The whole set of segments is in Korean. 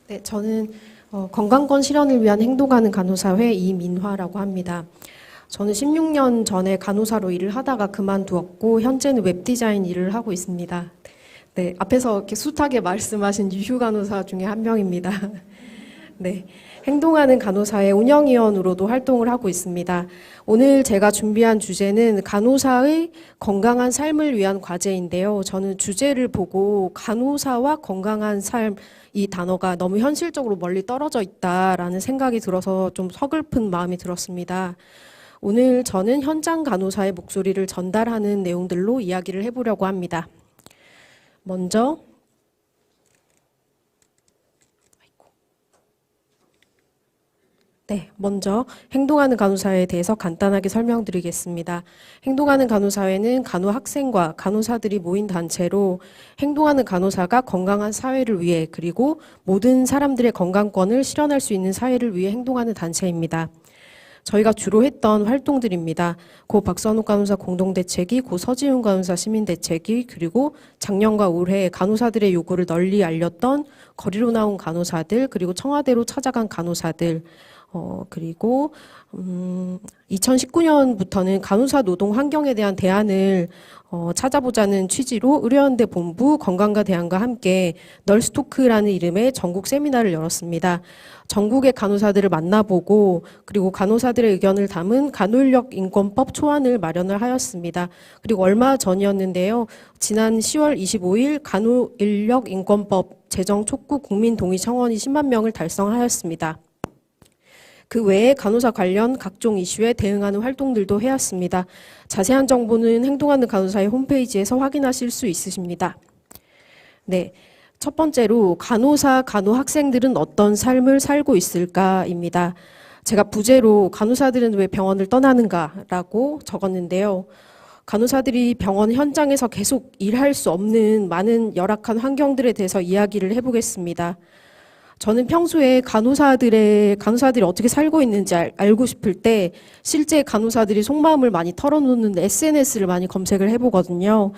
네, 저는 건강권 실현을 위한 행동하는 간호사회 이민화라고 합니다. 저는 16년 전에 간호사로 일을 하다가 그만두었고 현재는 웹디자인 일을 하고 있습니다. 네, 앞에서 이렇게 숱하게 말씀하신 유휴 간호사 중에 한 명입니다. 네, 행동하는 간호사의 운영위원으로도 활동을 하고 있습니다. 오늘 제가 준비한 주제는 간호사의 건강한 삶을 위한 과제인데요. 저는 주제를 보고 간호사와 건강한 삶, 이 단어가 너무 현실적으로 멀리 떨어져 있다라는 생각이 들어서 좀 서글픈 마음이 들었습니다. 오늘 저는 현장 간호사의 목소리를 전달하는 내용들로 이야기를 해보려고 합니다. 먼저 행동하는 간호사에 대해서 간단하게 설명드리겠습니다. 행동하는 간호사회는 간호학생과 간호사들이 모인 단체로 행동하는 간호사가 건강한 사회를 위해 그리고 모든 사람들의 건강권을 실현할 수 있는 사회를 위해 행동하는 단체입니다. 저희가 주로 했던 활동들입니다. 고 박선욱 간호사 공동대책위, 고 서지훈 간호사 시민대책위, 그리고 작년과 올해 간호사들의 요구를 널리 알렸던 거리로 나온 간호사들, 그리고 청와대로 찾아간 간호사들, 그리고 2019년부터는 간호사 노동 환경에 대한 대안을 찾아보자는 취지로 의료연대 본부 건강과 대안과 함께 널스토크라는 이름의 전국 세미나를 열었습니다. 전국의 간호사들을 만나보고 그리고 간호사들의 의견을 담은 간호인력 인권법 초안을 마련을 하였습니다. 그리고 얼마 전이었는데요. 지난 10월 25일 간호인력 인권법 제정 촉구 국민 동의 청원이 10만 명을 달성하였습니다. 그 외에 간호사 관련 각종 이슈에 대응하는 활동들도 해왔습니다. 자세한 정보는 행동하는 간호사의 홈페이지에서 확인하실 수 있으십니다. 네, 첫 번째로 간호사, 간호학생들은 어떤 삶을 살고 있을까입니다. 제가 부제로 간호사들은 왜 병원을 떠나는가라고 적었는데요. 간호사들이 병원 현장에서 계속 일할 수 없는 많은 열악한 환경들에 대해서 이야기를 해보겠습니다. 저는 평소에 간호사들이 어떻게 살고 있는지 알고 싶을 때 실제 간호사들이 속마음을 많이 털어놓는 SNS를 많이 검색을 해보거든요.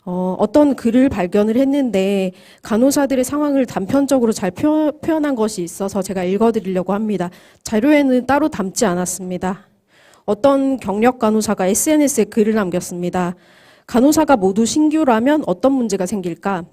어떤 글을 발견을 했는데 간호사들의 상황을 단편적으로 잘 표현한 것이 있어서 제가 읽어드리려고 합니다. 자료에는 따로 담지 않았습니다. 어떤 경력 간호사가 SNS에 글을 남겼습니다. 간호사가 모두 신규라면 어떤 문제가 생길까?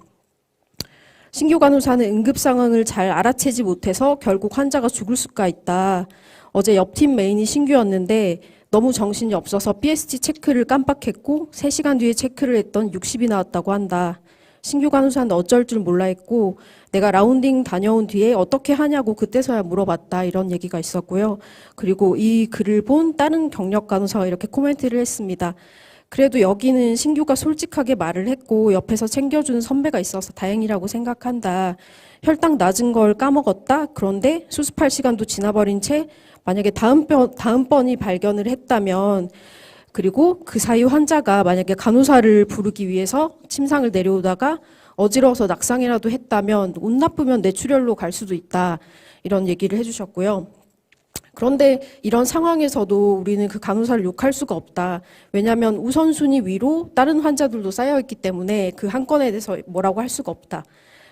신규 간호사는 응급 상황을 잘 알아채지 못해서 결국 환자가 죽을 수가 있다. 어제 옆팀 메인이 신규였는데 너무 정신이 없어서 BST 체크를 깜빡했고 3시간 뒤에 체크를 했던 60이 나왔다고 한다. 신규 간호사는 어쩔 줄 몰라 했고 내가 라운딩 다녀온 뒤에 어떻게 하냐고 그때서야 물어봤다. 이런 얘기가 있었고요. 그리고 이 글을 본 다른 경력 간호사가 이렇게 코멘트를 했습니다. 그래도 여기는 신규가 솔직하게 말을 했고 옆에서 챙겨주는 선배가 있어서 다행이라고 생각한다. 혈당 낮은 걸 까먹었다. 그런데 수습할 시간도 지나버린 채 만약에 다음번이 발견을 했다면 그리고 그 사이 환자가 만약에 간호사를 부르기 위해서 침상을 내려오다가 어지러워서 낙상이라도 했다면 운 나쁘면 뇌출혈로 갈 수도 있다. 이런 얘기를 해주셨고요. 그런데 이런 상황에서도 우리는 그 간호사를 욕할 수가 없다. 왜냐하면 우선순위 위로 다른 환자들도 쌓여있기 때문에 그 한 건에 대해서 뭐라고 할 수가 없다.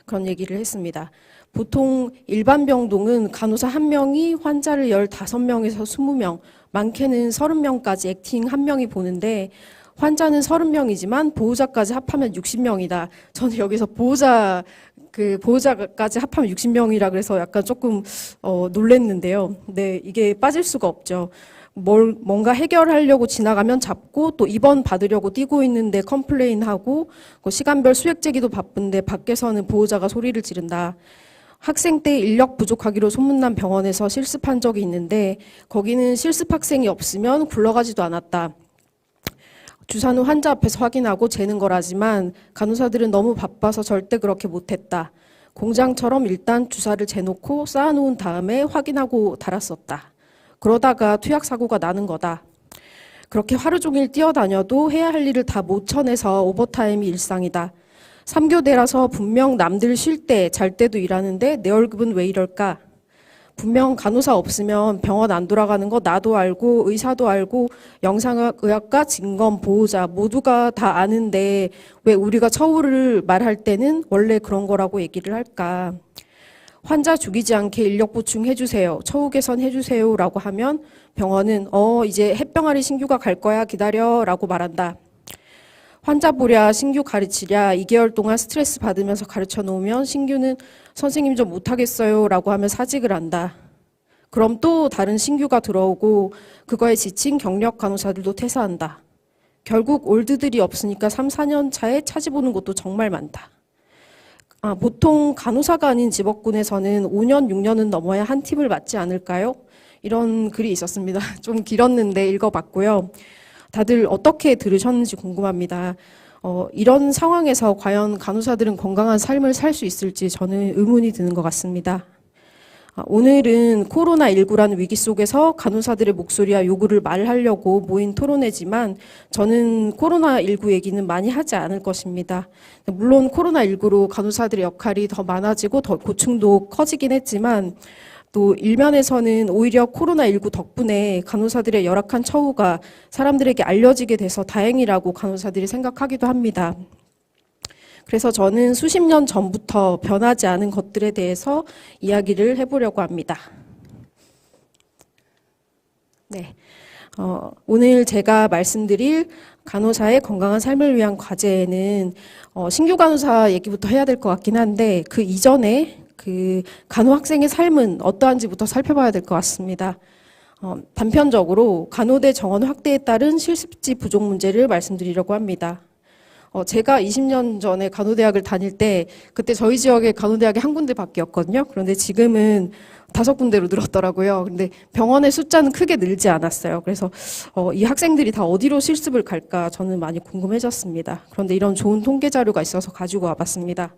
그런 얘기를 했습니다. 보통 일반 병동은 간호사 1명이 환자를 15명에서 20명, 많게는 30명까지 액팅 1명이 보는데 환자는 30명이지만 보호자까지 합하면 60명이다. 저는 여기서 보호자까지 합하면 60명이라 그래서 약간 조금 놀랬는데요. 네, 이게 빠질 수가 없죠. 뭔가 해결하려고 지나가면 잡고 또 입원 받으려고 뛰고 있는데 컴플레인하고 시간별 수액제기도 바쁜데 밖에서는 보호자가 소리를 지른다. 학생 때 인력 부족하기로 소문난 병원에서 실습한 적이 있는데 거기는 실습 학생이 없으면 굴러가지도 않았다. 주사는 환자 앞에서 확인하고 재는 거라지만 간호사들은 너무 바빠서 절대 그렇게 못했다. 공장처럼 일단 주사를 재놓고 쌓아놓은 다음에 확인하고 달았었다. 그러다가 투약 사고가 나는 거다. 그렇게 하루 종일 뛰어다녀도 해야 할 일을 다 못 쳐내서 오버타임이 일상이다. 3교대라서 분명 남들 쉴 때, 잘 때도 일하는데 내 월급은 왜 이럴까? 분명 간호사 없으면 병원 안 돌아가는 거 나도 알고 의사도 알고 영상의학과 진검 보호자 모두가 다 아는데 왜 우리가 처우를 말할 때는 원래 그런 거라고 얘기를 할까? 환자 죽이지 않게 인력 보충해주세요. 처우 개선해주세요. 라고 하면 병원은 이제 햇병아리 신규가 갈 거야. 기다려. 라고 말한다. 환자 보랴 신규 가르치랴 2개월 동안 스트레스 받으면서 가르쳐 놓으면 신규는 선생님 좀 못하겠어요. 라고 하면 사직을 한다. 그럼 또 다른 신규가 들어오고 그거에 지친 경력 간호사들도 퇴사한다. 결국 올드들이 없으니까 3, 4년 차에 차지보는 곳도 정말 많다. 보통 간호사가 아닌 직업군에서는 5년, 6년은 넘어야 한 팀을 맡지 않을까요? 이런 글이 있었습니다. 좀 길었는데 읽어봤고요. 다들 어떻게 들으셨는지 궁금합니다. 이런 상황에서 과연 간호사들은 건강한 삶을 살 수 있을지 저는 의문이 드는 것 같습니다. 오늘은 코로나19라는 위기 속에서 간호사들의 목소리와 요구를 말하려고 모인 토론회지만 저는 코로나19 얘기는 많이 하지 않을 것입니다. 물론 코로나19로 간호사들의 역할이 더 많아지고 더 고충도 커지긴 했지만 또 일면에서는 오히려 코로나19 덕분에 간호사들의 열악한 처우가 사람들에게 알려지게 돼서 다행이라고 간호사들이 생각하기도 합니다. 그래서 저는 수십 년 전부터 변하지 않은 것들에 대해서 이야기를 해보려고 합니다. 네, 오늘 제가 말씀드릴 간호사의 건강한 삶을 위한 과제에는 신규 간호사 얘기부터 해야 될 것 같긴 한데 그 이전에 그 간호 학생의 삶은 어떠한지부터 살펴봐야 될 것 같습니다. 단편적으로 간호대 정원 확대에 따른 실습지 부족 문제를 말씀드리려고 합니다. 제가 20년 전에 간호대학을 다닐 때 그때 저희 지역에 간호대학이 한 군데밖에였거든요. 그런데 지금은 5군데로 늘었더라고요. 근데 병원의 숫자는 크게 늘지 않았어요. 그래서 이 학생들이 다 어디로 실습을 갈까 저는 많이 궁금해졌습니다. 그런데 이런 좋은 통계 자료가 있어서 가지고 와봤습니다.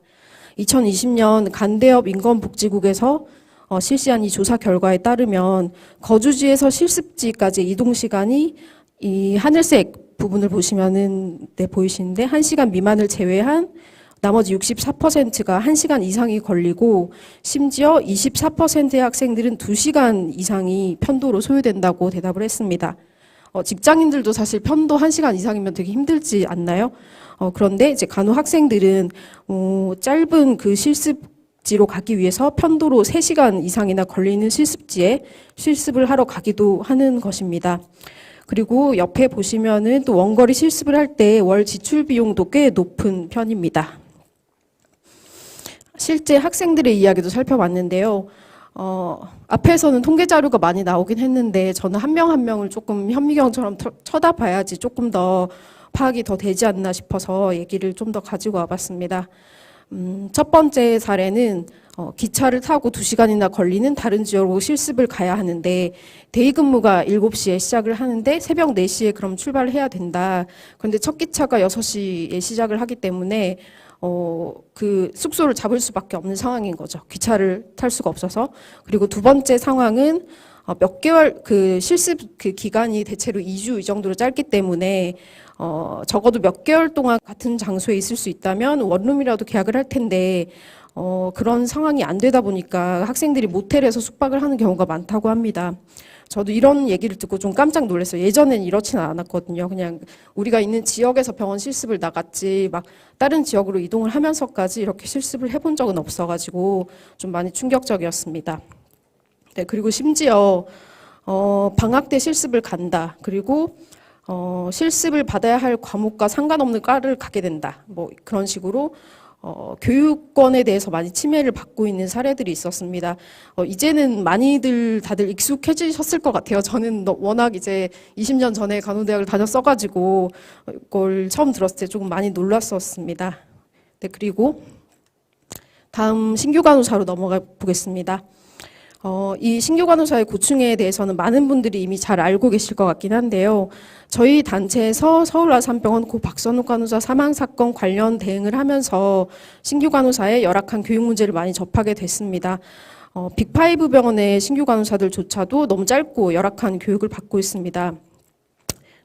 2020년 간대업 인권복지국에서 실시한 이 조사 결과에 따르면 거주지에서 실습지까지 이동 시간이 이 하늘색 부분을 보시면은 보이시는데 1시간 미만을 제외한 나머지 64%가 1시간 이상이 걸리고 심지어 24%의 학생들은 2시간 이상이 편도로 소요된다고 대답을 했습니다. 직장인들도 사실 편도 1시간 이상이면 되게 힘들지 않나요? 그런데 이제 간호 학생들은 짧은 그 실습지로 가기 위해서 편도로 3시간 이상이나 걸리는 실습지에 실습을 하러 가기도 하는 것입니다. 그리고 옆에 보시면은 또 원거리 실습을 할 때 월 지출 비용도 꽤 높은 편입니다. 실제 학생들의 이야기도 살펴봤는데요. 앞에서는 통계 자료가 많이 나오긴 했는데 저는 한 명 한 명을 조금 현미경처럼 쳐다봐야지 조금 더 파악이 더 되지 않나 싶어서 얘기를 좀 더 가지고 와봤습니다. 첫 번째 사례는 기차를 타고 2시간이나 걸리는 다른 지역으로 실습을 가야 하는데 데이 근무가 7시에 시작을 하는데 새벽 4시에 그럼 출발을 해야 된다. 그런데 첫 기차가 6시에 시작을 하기 때문에 그 숙소를 잡을 수밖에 없는 상황인 거죠. 기차를 탈 수가 없어서. 그리고 두 번째 상황은 몇 개월 그 실습 그 기간이 대체로 2주 이 정도로 짧기 때문에 적어도 몇 개월 동안 같은 장소에 있을 수 있다면 원룸이라도 계약을 할 텐데 그런 상황이 안 되다 보니까 학생들이 모텔에서 숙박을 하는 경우가 많다고 합니다. 저도 이런 얘기를 듣고 좀 깜짝 놀랐어요. 예전엔 이렇지는 않았거든요. 그냥 우리가 있는 지역에서 병원 실습을 나갔지 막 다른 지역으로 이동을 하면서까지 이렇게 실습을 해본 적은 없어가지고 좀 많이 충격적이었습니다. 네, 그리고 심지어 방학 때 실습을 간다. 그리고 실습을 받아야 할 과목과 상관없는 과를 가게 된다. 뭐 그런 식으로 교육권에 대해서 많이 침해를 받고 있는 사례들이 있었습니다. 이제는 많이들 다들 익숙해지셨을 것 같아요. 저는 워낙 이제 20년 전에 간호대학을 다녔어가지고 그걸 처음 들었을 때 조금 많이 놀랐었습니다. 네, 그리고 다음 신규 간호사로 넘어가 보겠습니다. 이 신규 간호사의 고충에 대해서는 많은 분들이 이미 잘 알고 계실 것 같긴 한데요. 저희 단체에서 서울아산병원 고 박선욱 간호사 사망사건 관련 대응을 하면서 신규 간호사의 열악한 교육 문제를 많이 접하게 됐습니다. 빅5 병원의 신규 간호사들조차도 너무 짧고 열악한 교육을 받고 있습니다.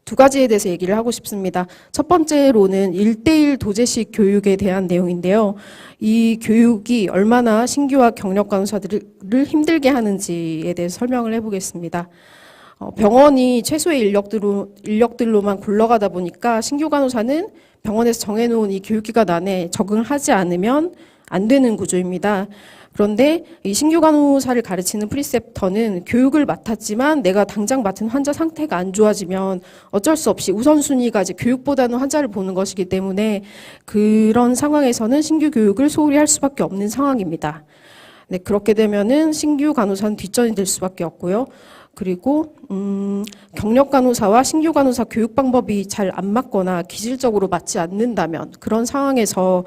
두 가지에 대해서 얘기를 하고 싶습니다. 첫 번째로는 1:1 도제식 교육에 대한 내용인데요. 이 교육이 얼마나 신규와 경력 간호사들을 힘들게 하는지에 대해서 설명을 해보겠습니다. 병원이 최소의 인력들로만 굴러가다 보니까 신규 간호사는 병원에서 정해놓은 이 교육기간 안에 적응을 하지 않으면 안 되는 구조입니다. 그런데 이 신규 간호사를 가르치는 프리셉터는 교육을 맡았지만 내가 당장 맡은 환자 상태가 안 좋아지면 어쩔 수 없이 우선순위가 이제 교육보다는 환자를 보는 것이기 때문에 그런 상황에서는 신규 교육을 소홀히 할 수밖에 없는 상황입니다. 네, 그렇게 되면은 신규 간호사는 뒷전이 될 수밖에 없고요. 그리고 경력 간호사와 신규 간호사 교육 방법이 잘 안 맞거나 기질적으로 맞지 않는다면 그런 상황에서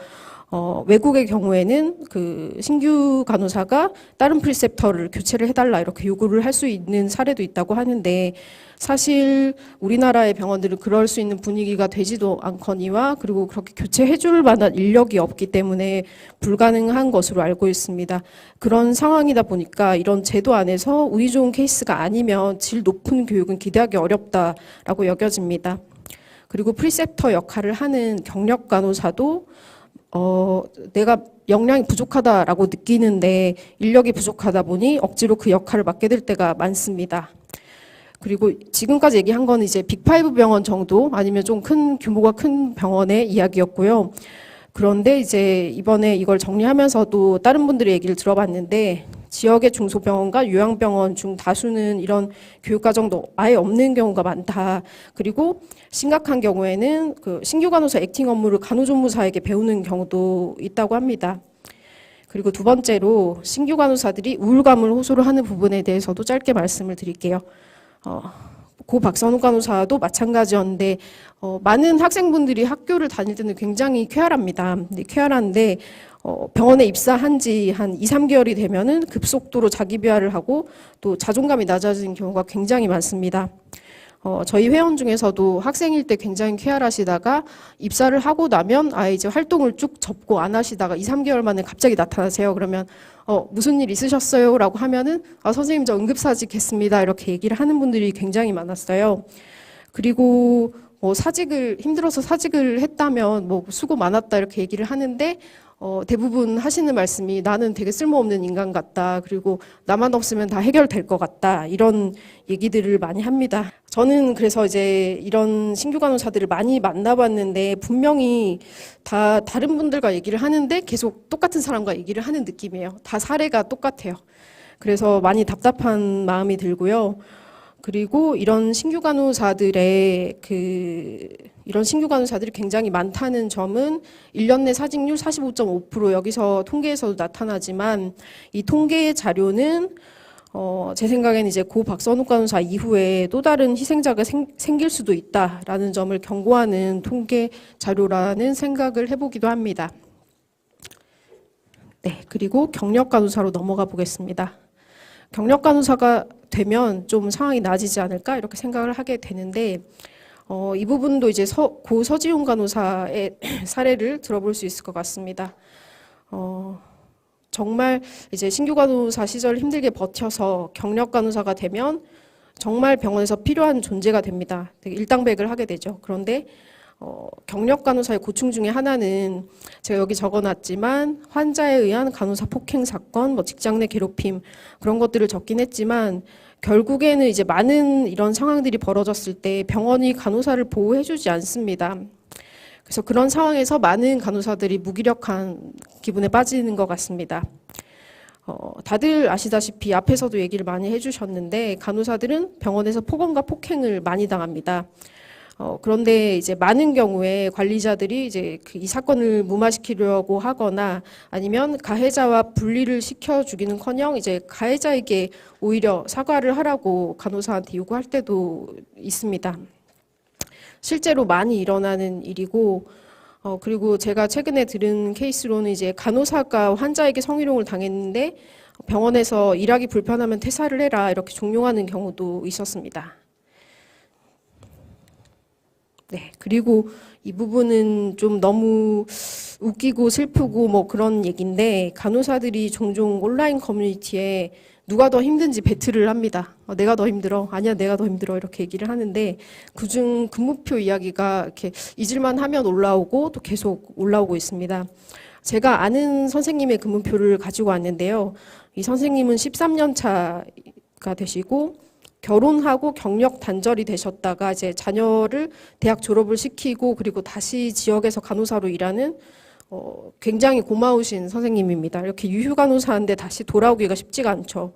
외국의 경우에는 그 신규 간호사가 다른 프리셉터를 교체를 해달라 이렇게 요구를 할 수 있는 사례도 있다고 하는데 사실 우리나라의 병원들은 그럴 수 있는 분위기가 되지도 않거니와 그리고 그렇게 교체해줄 만한 인력이 없기 때문에 불가능한 것으로 알고 있습니다. 그런 상황이다 보니까 이런 제도 안에서 운이 좋은 케이스가 아니면 질 높은 교육은 기대하기 어렵다라고 여겨집니다. 그리고 프리셉터 역할을 하는 경력 간호사도 내가 역량이 부족하다라고 느끼는데 인력이 부족하다 보니 억지로 그 역할을 맡게 될 때가 많습니다. 그리고 지금까지 얘기한 건 이제 빅5 병원 정도 아니면 좀 큰 규모가 큰 병원의 이야기였고요. 그런데 이제 이번에 이걸 정리하면서도 다른 분들의 얘기를 들어봤는데 지역의 중소병원과 요양병원 중 다수는 이런 교육과정도 아예 없는 경우가 많다. 그리고 심각한 경우에는 그 신규 간호사 액팅 업무를 간호조무사에게 배우는 경우도 있다고 합니다. 그리고 두 번째로 신규 간호사들이 우울감을 호소를 하는 부분에 대해서도 짧게 말씀을 드릴게요. 고 박선우 간호사도 마찬가지였는데 많은 학생분들이 학교를 다닐 때는 굉장히 쾌활합니다. 쾌활한데 병원에 입사한 지 한 2, 3개월이 되면은 급속도로 자기 비하를 하고 또 자존감이 낮아지는 경우가 굉장히 많습니다. 저희 회원 중에서도 학생일 때 굉장히 쾌활하시다가 입사를 하고 나면 이제 활동을 쭉 접고 안 하시다가 2, 3개월 만에 갑자기 나타나세요. 그러면 무슨 일 있으셨어요? 라고 하면은 선생님 저 응급사직 했습니다. 이렇게 얘기를 하는 분들이 굉장히 많았어요. 그리고 힘들어서 사직을 했다면 수고 많았다 이렇게 얘기를 하는데 대부분 하시는 말씀이 나는 되게 쓸모없는 인간 같다. 그리고 나만 없으면 다 해결될 것 같다. 이런 얘기들을 많이 합니다. 저는 그래서 이제 이런 신규 간호사들을 많이 만나봤는데 분명히 다 다른 분들과 얘기를 하는데 계속 똑같은 사람과 얘기를 하는 느낌이에요. 다 사례가 똑같아요. 그래서 많이 답답한 마음이 들고요. 그리고 이런 신규 간호사들이 굉장히 많다는 점은 1년 내 사직률 45.5% 여기서 통계에서도 나타나지만 이 통계의 자료는 제 생각에는 이제 고 박선욱 간호사 이후에 또 다른 희생자가 생길 수도 있다라는 점을 경고하는 통계 자료라는 생각을 해보기도 합니다. 네, 그리고 경력 간호사로 넘어가 보겠습니다. 경력 간호사가 되면 좀 상황이 나아지지 않을까 이렇게 생각을 하게 되는데 이 부분도 이제 고 서지훈 간호사의 사례를 들어볼 수 있을 것 같습니다. 정말 이제 신규 간호사 시절 힘들게 버텨서 경력 간호사가 되면 정말 병원에서 필요한 존재가 됩니다. 되게 일당백을 하게 되죠. 그런데 경력 간호사의 고충 중에 하나는 제가 여기 적어놨지만 환자에 의한 간호사 폭행 사건, 직장 내 괴롭힘 그런 것들을 적긴 했지만 결국에는 이제 많은 이런 상황들이 벌어졌을 때 병원이 간호사를 보호해주지 않습니다. 그래서 그런 상황에서 많은 간호사들이 무기력한 기분에 빠지는 것 같습니다. 다들 아시다시피 앞에서도 얘기를 많이 해주셨는데 간호사들은 병원에서 폭언과 폭행을 많이 당합니다. 그런데 이제 많은 경우에 관리자들이 이제 이 사건을 무마시키려고 하거나 아니면 가해자와 분리를 시켜주기는커녕 이제 가해자에게 오히려 사과를 하라고 간호사한테 요구할 때도 있습니다. 실제로 많이 일어나는 일이고 그리고 제가 최근에 들은 케이스로는 이제 간호사가 환자에게 성희롱을 당했는데 병원에서 일하기 불편하면 퇴사를 해라 이렇게 종용하는 경우도 있었습니다. 네, 그리고 이 부분은 좀 너무 웃기고 슬프고 그런 얘기인데 간호사들이 종종 온라인 커뮤니티에 누가 더 힘든지 배틀을 합니다. 내가 더 힘들어. 아니야, 내가 더 힘들어. 이렇게 얘기를 하는데 그중 근무표 이야기가 이렇게 잊을만 하면 올라오고 또 계속 올라오고 있습니다. 제가 아는 선생님의 근무표를 가지고 왔는데요. 이 선생님은 13년 차가 되시고 결혼하고 경력 단절이 되셨다가 이제 자녀를 대학 졸업을 시키고 그리고 다시 지역에서 간호사로 일하는 굉장히 고마우신 선생님입니다. 이렇게 유휴간호사인데 다시 돌아오기가 쉽지가 않죠.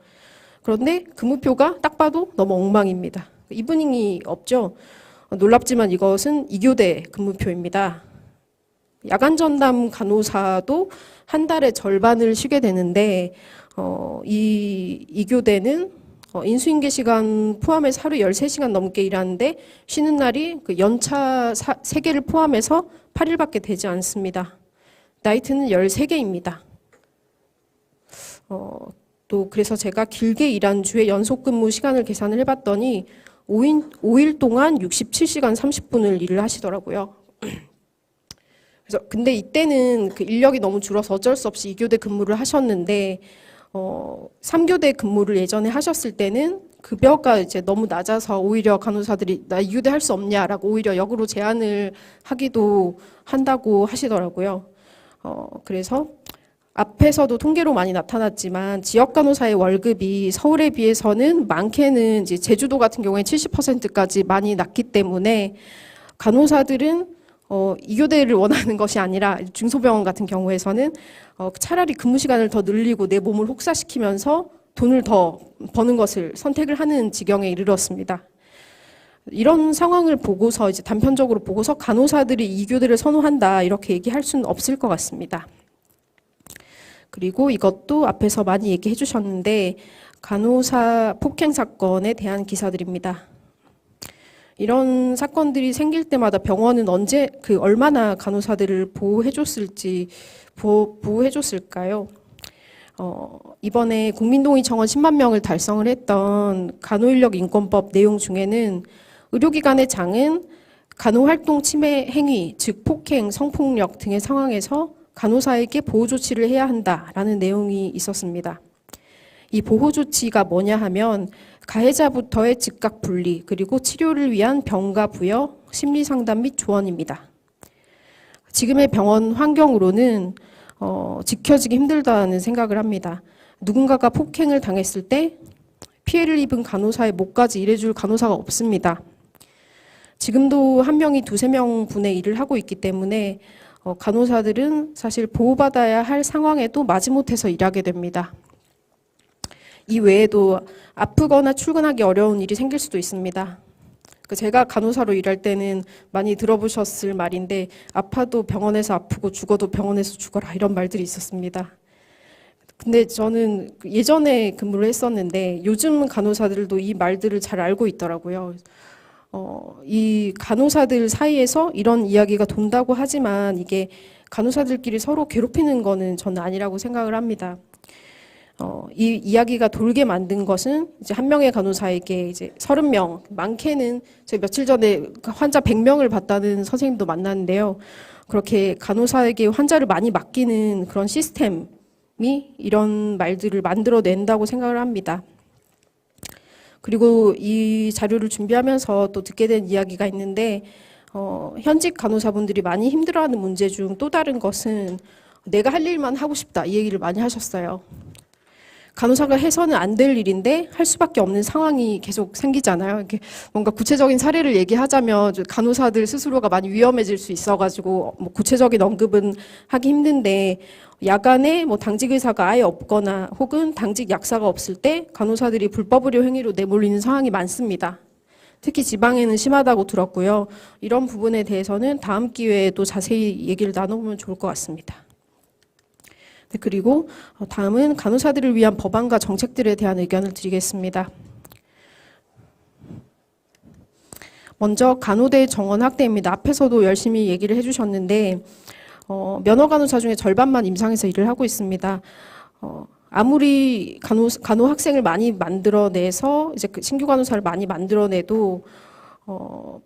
그런데 근무표가 딱 봐도 너무 엉망입니다. 이브닝이 없죠. 놀랍지만 이것은 2교대 근무표입니다. 야간 전담 간호사도 한 달에 절반을 쉬게 되는데 이 2교대는 인수인계 시간 포함해서 하루 13시간 넘게 일하는데 쉬는 날이 그 연차 3개를 포함해서 8일밖에 되지 않습니다. 나이트는 13개입니다. 또 그래서 제가 길게 일한 주에 연속 근무 시간을 계산을 해봤더니 5일 동안 67시간 30분을 일을 하시더라고요. 그래서 근데 이때는 그 인력이 너무 줄어서 어쩔 수 없이 2교대 근무를 하셨는데 3교대 근무를 예전에 하셨을 때는 급여가 이제 너무 낮아서 오히려 간호사들이 나 2교대 할 수 없냐라고 오히려 역으로 제안을 하기도 한다고 하시더라고요. 그래서 앞에서도 통계로 많이 나타났지만 지역 간호사의 월급이 서울에 비해서는 많게는 이제 제주도 같은 경우에 70%까지 많이 낮기 때문에 간호사들은 2교대를 원하는 것이 아니라 중소병원 같은 경우에서는 차라리 근무 시간을 더 늘리고 내 몸을 혹사시키면서 돈을 더 버는 것을 선택을 하는 지경에 이르렀습니다. 이런 상황을 보고서 이제 단편적으로 보고서 간호사들이 2교대를 선호한다 이렇게 얘기할 수는 없을 것 같습니다. 그리고 이것도 앞에서 많이 얘기해 주셨는데 간호사 폭행 사건에 대한 기사들입니다. 이런 사건들이 생길 때마다 병원은 얼마나 간호사들을 보호해줬을까요? 이번에 국민동의 청원 10만 명을 달성을 했던 간호인력 인권법 내용 중에는 의료기관의 장은 간호활동 침해 행위, 즉 폭행, 성폭력 등의 상황에서 간호사에게 보호 조치를 해야 한다라는 내용이 있었습니다. 이 보호 조치가 뭐냐 하면 가해자부터의 즉각 분리, 그리고 치료를 위한 병가 부여, 심리 상담 및 조언입니다. 지금의 병원 환경으로는 지켜지기 힘들다는 생각을 합니다. 누군가가 폭행을 당했을 때 피해를 입은 간호사의 목까지 일해줄 간호사가 없습니다. 지금도 한 명이 2~3명 분의 일을 하고 있기 때문에 간호사들은 사실 보호받아야 할 상황에도 마지못해서 일하게 됩니다. 이 외에도 아프거나 출근하기 어려운 일이 생길 수도 있습니다. 제가 간호사로 일할 때는 많이 들어보셨을 말인데 아파도 병원에서 아프고 죽어도 병원에서 죽어라 이런 말들이 있었습니다. 근데 저는 예전에 근무를 했었는데 요즘 간호사들도 이 말들을 잘 알고 있더라고요. 이 간호사들 사이에서 이런 이야기가 돈다고 하지만 이게 간호사들끼리 서로 괴롭히는 거는 저는 아니라고 생각을 합니다. 이 이야기가 돌게 만든 것은 이제 한 명의 간호사에게 이제 30명, 많게는 제가 며칠 전에 환자 100명을 봤다는 선생님도 만났는데요. 그렇게 간호사에게 환자를 많이 맡기는 그런 시스템이 이런 말들을 만들어낸다고 생각을 합니다. 그리고 이 자료를 준비하면서 또 듣게 된 이야기가 있는데 현직 간호사분들이 많이 힘들어하는 문제 중 또 다른 것은 내가 할 일만 하고 싶다 이 얘기를 많이 하셨어요. 간호사가 해서는 안 될 일인데 할 수밖에 없는 상황이 계속 생기잖아요. 이렇게 뭔가 구체적인 사례를 얘기하자면 간호사들 스스로가 많이 위험해질 수 있어가지고 뭐 구체적인 언급은 하기 힘든데 야간에 뭐 당직 의사가 아예 없거나 혹은 당직 약사가 없을 때 간호사들이 불법 의료 행위로 내몰리는 상황이 많습니다. 특히 지방에는 심하다고 들었고요. 이런 부분에 대해서는 다음 기회에도 자세히 얘기를 나눠보면 좋을 것 같습니다. 그리고 다음은 간호사들을 위한 법안과 정책들에 대한 의견을 드리겠습니다. 먼저 간호대 정원 확대입니다. 앞에서도 열심히 얘기를 해주셨는데 면허 간호사 중에 절반만 임상에서 일을 하고 있습니다. 아무리 간호 학생을 많이 만들어내서 이제 신규 간호사를 많이 만들어내도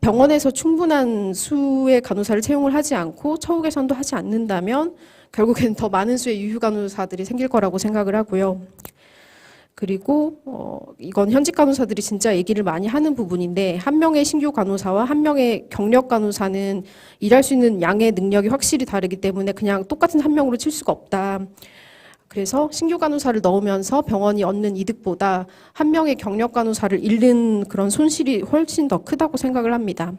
병원에서 충분한 수의 간호사를 채용을 하지 않고 처우 개선도 하지 않는다면 결국엔 더 많은 수의 유휴 간호사들이 생길 거라고 생각을 하고요. 그리고 이건 현직 간호사들이 진짜 얘기를 많이 하는 부분인데 한 명의 신규 간호사와 한 명의 경력 간호사는 일할 수 있는 양의 능력이 확실히 다르기 때문에 그냥 똑같은 한 명으로 칠 수가 없다. 그래서 신규 간호사를 넣으면서 병원이 얻는 이득보다 한 명의 경력 간호사를 잃는 그런 손실이 훨씬 더 크다고 생각을 합니다.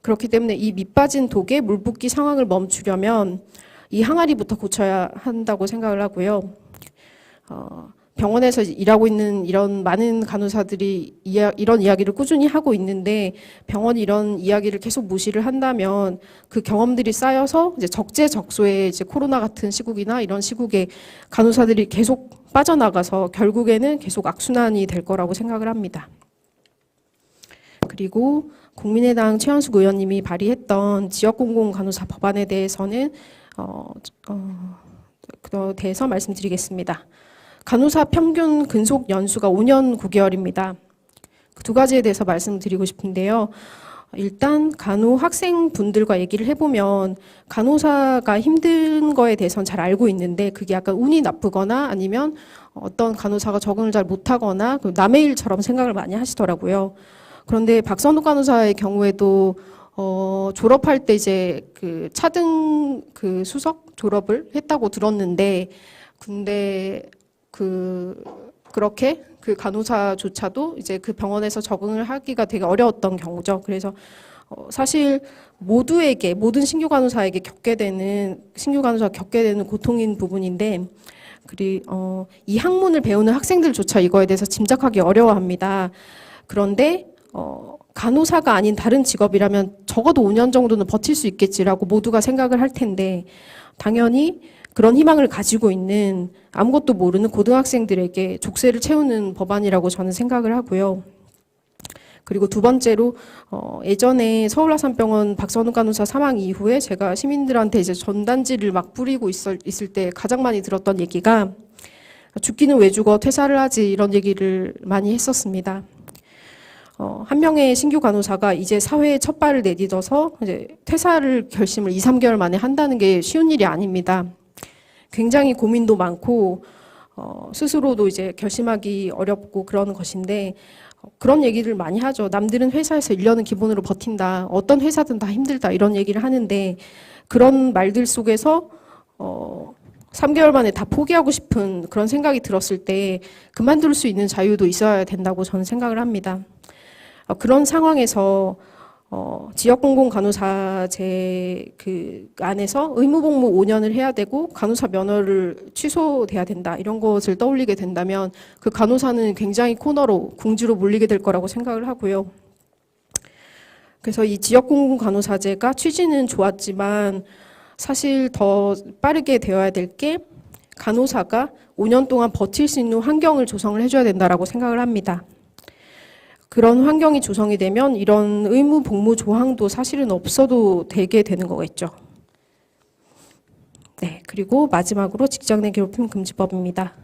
그렇기 때문에 이 밑빠진 독에 물 붓기 상황을 멈추려면 이 항아리부터 고쳐야 한다고 생각을 하고요. 병원에서 일하고 있는 이런 많은 간호사들이 이런 이야기를 꾸준히 하고 있는데 병원이 이런 이야기를 계속 무시를 한다면 그 경험들이 쌓여서 이제 적재적소에 이제 코로나 같은 시국이나 이런 시국에 간호사들이 계속 빠져나가서 결국에는 계속 악순환이 될 거라고 생각을 합니다. 그리고 국민의당 최현숙 의원님이 발의했던 지역공공간호사 법안에 대해서는 그에 대해서 말씀드리겠습니다. 간호사 평균 근속 연수가 5년 9개월입니다. 그 두 가지에 대해서 말씀드리고 싶은데요. 일단 간호 학생분들과 얘기를 해보면 간호사가 힘든 거에 대해서는 잘 알고 있는데 그게 약간 운이 나쁘거나 아니면 어떤 간호사가 적응을 잘 못하거나 남의 일처럼 생각을 많이 하시더라고요. 그런데 박선욱 간호사의 경우에도 졸업할 때 이제 그 차등 그 수석 졸업을 했다고 들었는데 근데 그렇게 그 간호사조차도 이제 그 병원에서 적응을 하기가 되게 어려웠던 경우죠. 그래서 사실 모든 신규 간호사가 겪게 되는 고통인 부분인데, 이 학문을 배우는 학생들조차 이거에 대해서 짐작하기 어려워합니다. 그런데 간호사가 아닌 다른 직업이라면 적어도 5년 정도는 버틸 수 있겠지라고 모두가 생각을 할 텐데, 당연히 그런 희망을 가지고 있는 아무것도 모르는 고등학생들에게 족쇄를 채우는 법안이라고 저는 생각을 하고요. 그리고 두 번째로 예전에 서울아산병원 박선욱 간호사 사망 이후에 제가 시민들한테 이제 전단지를 막 뿌리고 있을 때 가장 많이 들었던 얘기가 죽기는 왜 죽어 퇴사를 하지 이런 얘기를 많이 했었습니다. 한 명의 신규 간호사가 이제 사회에 첫 발을 내딛어서 이제 퇴사를 결심을 2, 3개월 만에 한다는 게 쉬운 일이 아닙니다. 굉장히 고민도 많고 스스로도 이제 결심하기 어렵고 그러는 것인데 그런 얘기를 많이 하죠. 남들은 회사에서 1년은 기본으로 버틴다. 어떤 회사든 다 힘들다. 이런 얘기를 하는데 그런 말들 속에서 3개월 만에 다 포기하고 싶은 그런 생각이 들었을 때 그만둘 수 있는 자유도 있어야 된다고 저는 생각을 합니다. 그런 상황에서 지역공공간호사제 그 안에서 의무복무 5년을 해야 되고 간호사 면허를 취소돼야 된다 이런 것을 떠올리게 된다면 그 간호사는 굉장히 코너로 궁지로 몰리게 될 거라고 생각을 하고요. 그래서 이 지역공공간호사제가 취지는 좋았지만 사실 더 빠르게 되어야 될 게 간호사가 5년 동안 버틸 수 있는 환경을 조성을 해줘야 된다라고 생각을 합니다. 그런 환경이 조성이 되면 이런 의무 복무 조항도 사실은 없어도 되게 되는 거겠죠. 네, 그리고 마지막으로 직장 내 괴롭힘 금지법입니다.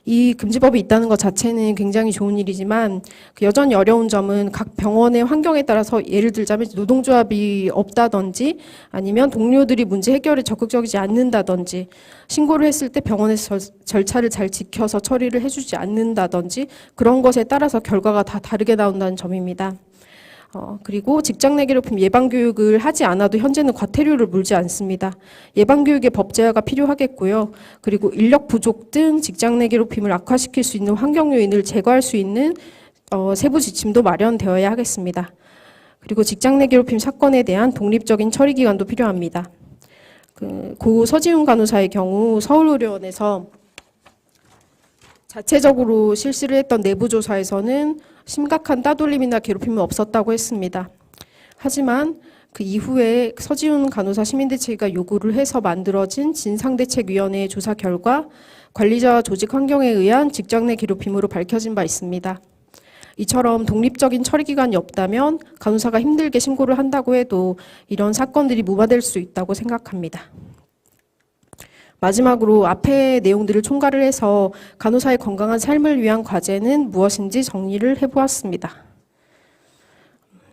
이 금지법이 있다는 것 자체는 굉장히 좋은 일이지만 여전히 어려운 점은 각 병원의 환경에 따라서 예를 들자면 노동조합이 없다든지 아니면 동료들이 문제 해결에 적극적이지 않는다든지 신고를 했을 때 병원에서 절차를 잘 지켜서 처리를 해주지 않는다든지 그런 것에 따라서 결과가 다 다르게 나온다는 점입니다. 그리고 직장 내 괴롭힘 예방교육을 하지 않아도 현재는 과태료를 물지 않습니다. 예방교육의 법제화가 필요하겠고요. 그리고 인력 부족 등 직장 내 괴롭힘을 악화시킬 수 있는 환경 요인을 제거할 수 있는 세부 지침도 마련되어야 하겠습니다. 그리고 직장 내 괴롭힘 사건에 대한 독립적인 처리기관도 필요합니다. 고 서지훈 간호사의 경우 서울의료원에서 자체적으로 실시를 했던 내부조사에서는 심각한 따돌림이나 괴롭힘은 없었다고 했습니다. 하지만 그 이후에 서지훈 간호사 시민대책위가 요구를 해서 만들어진 진상대책위원회의 조사 결과 관리자와 조직 환경에 의한 직장 내 괴롭힘으로 밝혀진 바 있습니다. 이처럼 독립적인 처리기관이 없다면 간호사가 힘들게 신고를 한다고 해도 이런 사건들이 무마될 수 있다고 생각합니다. 마지막으로 앞의 내용들을 총괄을 해서 간호사의 건강한 삶을 위한 과제는 무엇인지 정리를 해보았습니다.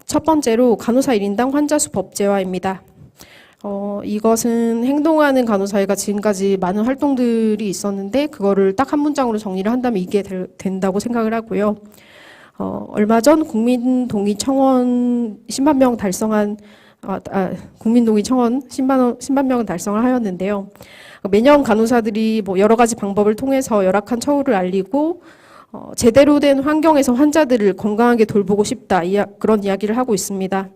첫 번째로 간호사 1인당 환자 수 법제화입니다. 이것은 행동하는 간호사회가 지금까지 많은 활동들이 있었는데 그거를 딱 한 문장으로 정리를 한다면 이게 된다고 생각을 하고요. 얼마 전 국민동의 청원 10만 명 달성한 국민동의 청원 10만 명은 달성을 하였는데요. 매년 간호사들이 여러 가지 방법을 통해서 열악한 처우를 알리고 제대로 된 환경에서 환자들을 건강하게 돌보고 싶다 그런 이야기를 하고 있습니다.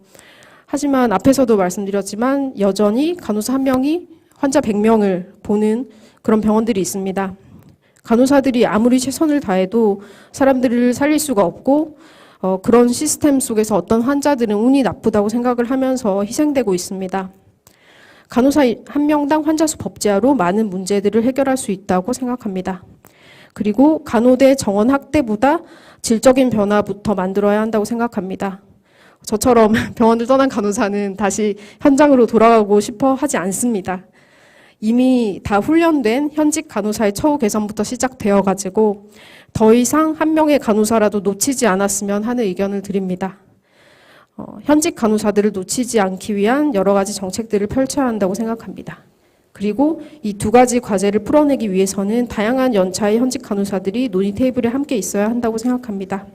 하지만 앞에서도 말씀드렸지만 여전히 간호사 한 명이 환자 100명을 보는 그런 병원들이 있습니다. 간호사들이 아무리 최선을 다해도 사람들을 살릴 수가 없고 그런 시스템 속에서 어떤 환자들은 운이 나쁘다고 생각을 하면서 희생되고 있습니다. 간호사 한 명당 환자 수 법제화로 많은 문제들을 해결할 수 있다고 생각합니다. 그리고 간호대 정원 확대보다 질적인 변화부터 만들어야 한다고 생각합니다. 저처럼 병원을 떠난 간호사는 다시 현장으로 돌아가고 싶어 하지 않습니다. 이미 다 훈련된 현직 간호사의 처우 개선부터 시작되어가지고 더 이상 한 명의 간호사라도 놓치지 않았으면 하는 의견을 드립니다. 현직 간호사들을 놓치지 않기 위한 여러 가지 정책들을 펼쳐야 한다고 생각합니다. 그리고 이 두 가지 과제를 풀어내기 위해서는 다양한 연차의 현직 간호사들이 논의 테이블에 함께 있어야 한다고 생각합니다.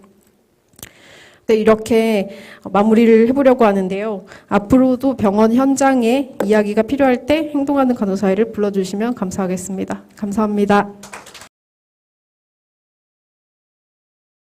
네, 이렇게 마무리를 해보려고 하는데요. 앞으로도 병원 현장에 이야기가 필요할 때 행동하는 간호사회를 불러주시면 감사하겠습니다. 감사합니다.